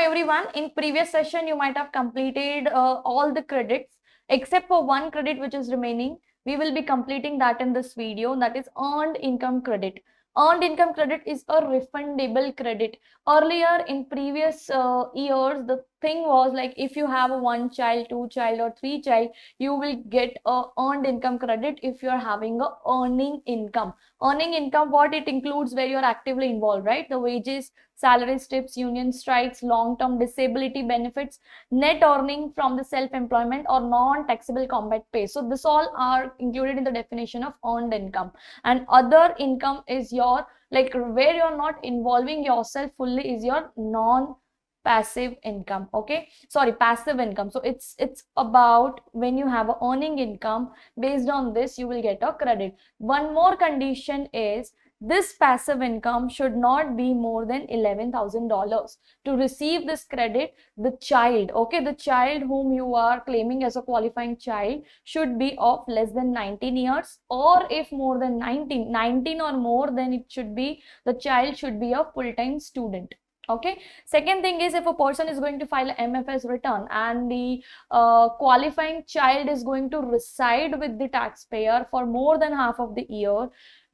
everyone, in previous session you might have completed all the credits except for one credit which is remaining. We will be completing that in this video, that is earned income credit. Earned income credit is a refundable credit. Earlier in previous years, the thing was like if you have a one child, two child or three child, you will get a earned income credit if you are having a earning income. Earning income, what it includes, where you are actively involved, right? The wages, salaries, tips, union strikes, long-term disability benefits, net earning from the self-employment or non-taxable combat pay. So this all are included in the definition of earned income. And other income is your, like where you're not involving yourself fully, is your non-passive income. Okay, sorry, passive income. So it's about when you have a earning income, based on this you will get a credit. One more condition is this passive income should not be more than $11,000. To receive this credit, the child, okay, the child whom you are claiming as a qualifying child should be of less than 19 years, or if more than 19 or more, then it should be, the child should be a full-time student. Okay. Second thing is, if a person is going to file a MFS return and the qualifying child is going to reside with the taxpayer for more than half of the year,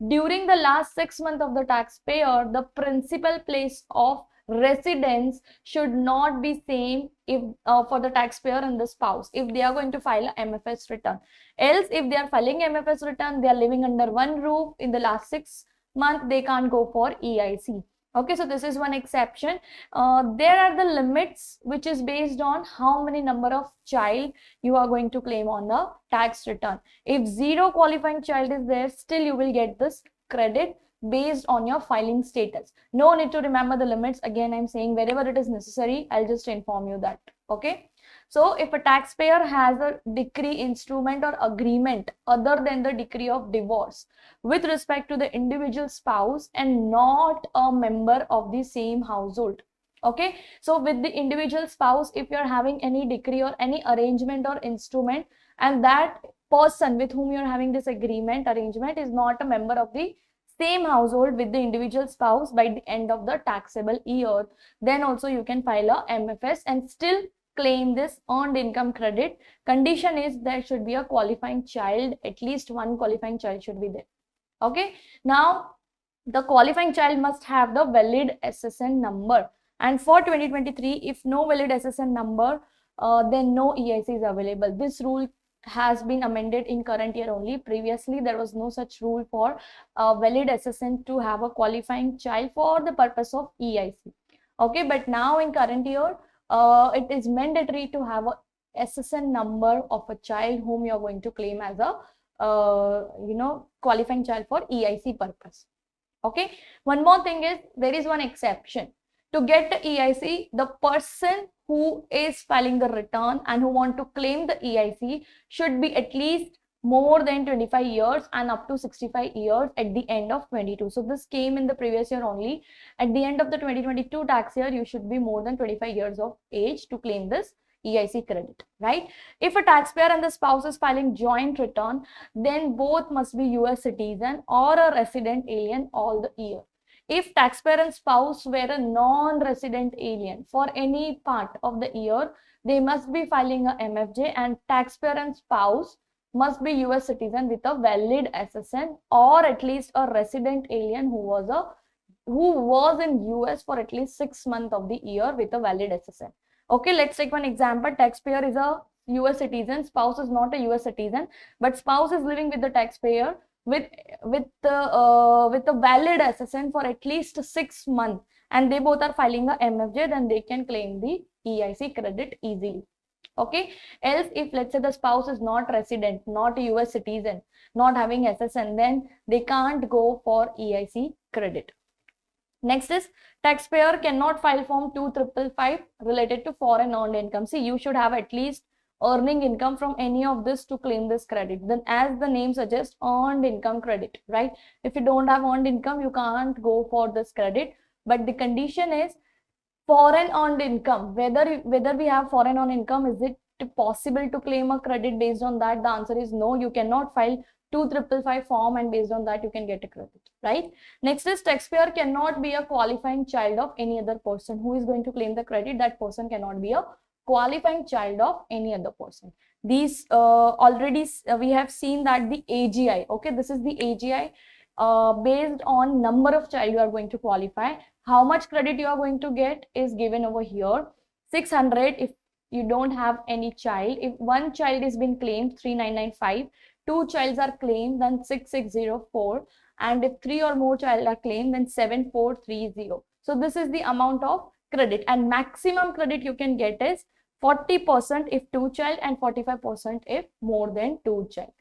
during the last 6 months of the taxpayer, the principal place of residence should not be same if for the taxpayer and the spouse, if they are going to file a MFS return. Else, if they are filing MFS return, they are living under one roof in the last 6 months, they can't go for EIC. Okay, so this is one exception. There are the limits which is based on how many number of child you are going to claim on the tax return. If zero qualifying child is there, still you will get this credit based on your filing status. No need to remember the limits. Again, I'm saying wherever it is necessary, I'll just inform you that. Okay. So if a taxpayer has a decree, instrument or agreement other than the decree of divorce with respect to the individual spouse and not a member of the same household. Okay, so with the individual spouse, if you're having any decree or any arrangement or instrument, and that person with whom you're having this agreement, arrangement, is not a member of the same household with the individual spouse by the end of the taxable year, then also you can file a MFS and still claim this earned income credit. Condition is there should be a qualifying child, at least one qualifying child should be there. Okay, now the qualifying child must have the valid SSN number, and for 2023, if no valid SSN number, then no EIC is available. This rule has been amended in current year only. Previously there was no such rule for valid SSN to have a qualifying child for the purpose of EIC. Okay, but now in current year, it is mandatory to have a SSN number of a child whom you are going to claim as a qualifying child for EIC purpose. Okay, one more thing is, there is one exception. To get the EIC, the person who is filing the return and who want to claim the EIC should be at least more than 25 years and up to 65 years at the end of 22. So this came in the previous year only. At the end of the 2022 tax year, you should be more than 25 years of age to claim this EIC credit, right? If a taxpayer and the spouse is filing joint return, then both must be US citizen or a resident alien all the year. If taxpayer and spouse were a non-resident alien for any part of the year, they must be filing a MFJ, and taxpayer and spouse must be US citizen with a valid SSN, or at least a resident alien who was in US for at least 6 months of the year with a valid SSN. Okay, let's take one example. Taxpayer is a US citizen, spouse is not a US citizen, but spouse is living with the taxpayer with a valid SSN for at least 6 months, and they both are filing a MFJ, then they can claim the EIC credit easily. Okay, else if let's say the spouse is not resident, not a US citizen, not having SSN, then they can't go for EIC credit. Next is, taxpayer cannot file form 2555 related to foreign earned income. See, you should have at least earning income from any of this to claim this credit. Then as the name suggests, earned income credit, right? If you don't have earned income, you can't go for this credit. But the condition is foreign earned income. Whether we have foreign earned income, is it possible to claim a credit based on that? The answer is no. You cannot file 2555 form, and based on that you can get a credit, right? Next is taxpayer cannot be a qualifying child of any other person. Who is going to claim the credit? That person cannot be a qualifying child of any other person. These already we have seen that the AGI, okay, this is the AGI, based on number of child you are going to qualify. How much credit you are going to get is given over here. 600 if you don't have any child. If one child is being claimed, 3995. Two childs are claimed, then 6604. And if three or more child are claimed, then 7430. So this is the amount of credit, and maximum credit you can get is 40% if two child and 45% if more than two child.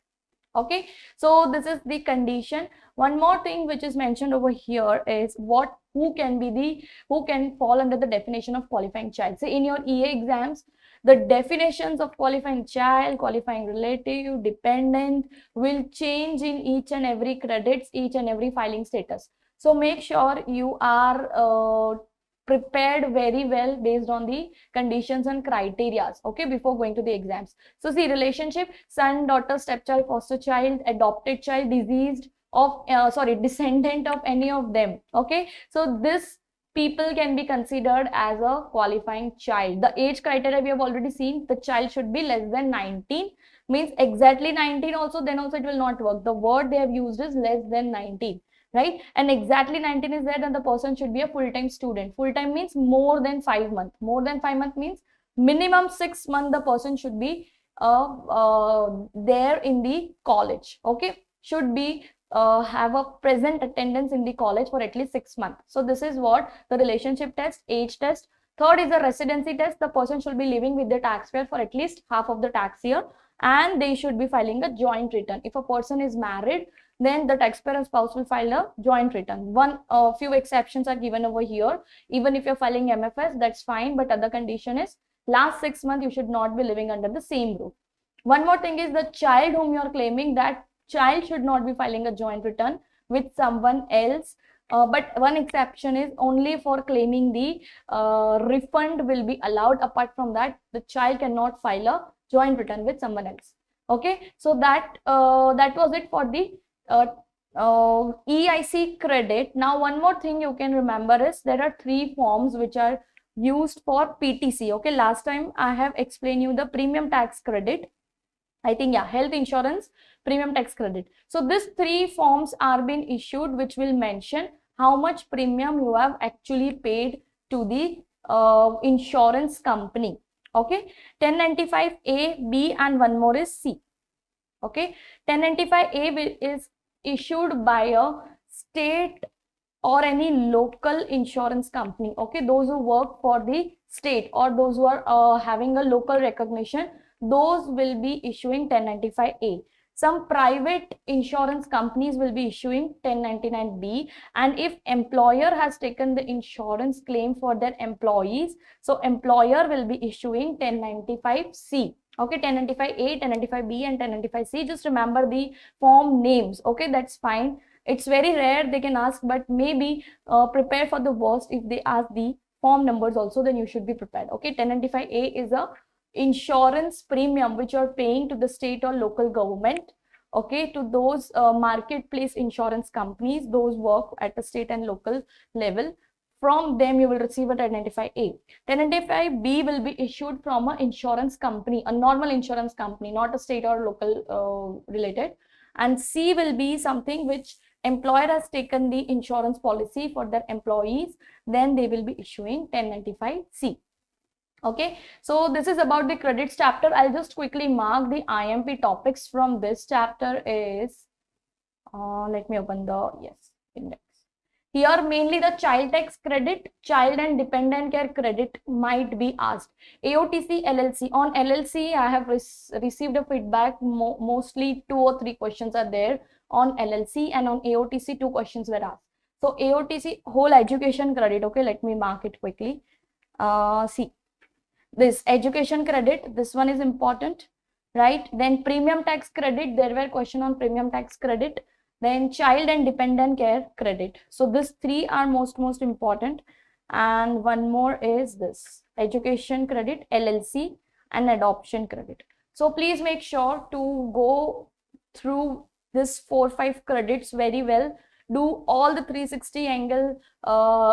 Okay, so this is the condition. One more thing which is mentioned over here is who can fall under the definition of qualifying child. So in your EA exams, the definitions of qualifying child, qualifying relative, dependent will change in each and every credits, each and every filing status. So make sure you are prepared very well based on the conditions and criteria, okay, before going to the exams. So see, relationship: son, daughter, stepchild, foster child, adopted child, deceased of descendant of any of them. Okay, so this people can be considered as a qualifying child. The age criteria we have already seen. The child should be less than 19, means exactly 19 also, then also it will not work. The word they have used is less than 19, right? And exactly 19 is there, then the person should be a full-time student. Full-time means more than 5 months. More than 5 months means minimum 6 months the person should be there in the college. Okay, should be have a present attendance in the college for at least 6 months. So this is what the relationship test, age test. Third is a residency test. The person should be living with the taxpayer for at least half of the tax year, and they should be filing a joint return. If a person is married, then the taxpayer and spouse will file a joint return. Few exceptions are given over here. Even if you're filing MFS, that's fine, but other condition is last 6 months you should not be living under the same roof. One more thing is the child whom you are claiming, that child should not be filing a joint return with someone else. But one exception is only for claiming the refund will be allowed. Apart from that, the child cannot file a joint return with someone else. Okay, so that was it for the EIC credit. Now one more thing you can remember is there are 3 forms which are used for PTC. Okay, last time I have explained you the premium tax credit, I think, yeah, health insurance, premium tax credit. So these 3 forms are being issued which will mention how much premium you have actually paid to the insurance company. Okay, 1095A, B, and one more is C. Okay, 1095A is issued by a state or any local insurance company. Okay, those who work for the state or those who are having a local recognition, those will be issuing 1095A. Some private insurance companies will be issuing 1099B, and if employer has taken the insurance claim for their employees, so employer will be issuing 1095C. Okay, 1095A, 1095B, and 1095C. Just remember the form names. Okay, that's fine. It's very rare they can ask, but maybe prepare for the worst. If they ask the form numbers also, then you should be prepared. Okay, 1095A is a insurance premium which you're paying to the state or local government. Okay, to those marketplace insurance companies, those work at the state and local level. From them you will receive a 1095A. 1095B will be issued from an insurance company, a normal insurance company, not a state or local related. And C will be something which employer has taken the insurance policy for their employees, then they will be issuing 1095C. Okay, so this is about the credits chapter. I'll just quickly mark the IMP topics from this chapter is, let me open the, yes, index. Here mainly the child tax credit, child and dependent care credit might be asked. AOTC, LLC. On LLC, I have received a feedback, mostly 2 or 3 questions are there on LLC, and on AOTC 2 questions were asked. So AOTC, whole education credit. Okay, let me mark it quickly. See, this education credit, this one is important, right? Then premium tax credit, there were question on premium tax credit. Then child and dependent care credit. So these 3 are most important. And one more is this education credit, LLC, and adoption credit. So please make sure to go through this 4-5 credits very well. Do all the 360 angle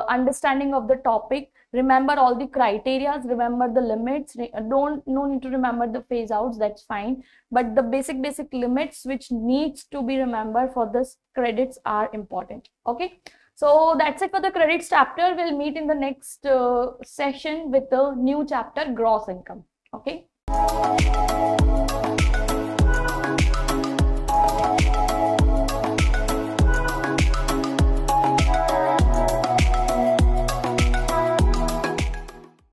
understanding of the topic. Remember all the criteria, remember the limits. No need to remember the phase outs, that's fine. But the basic limits which needs to be remembered for this credits are important. Okay. So that's it for the credits chapter. We'll meet in the next session with the new chapter, gross income. Okay.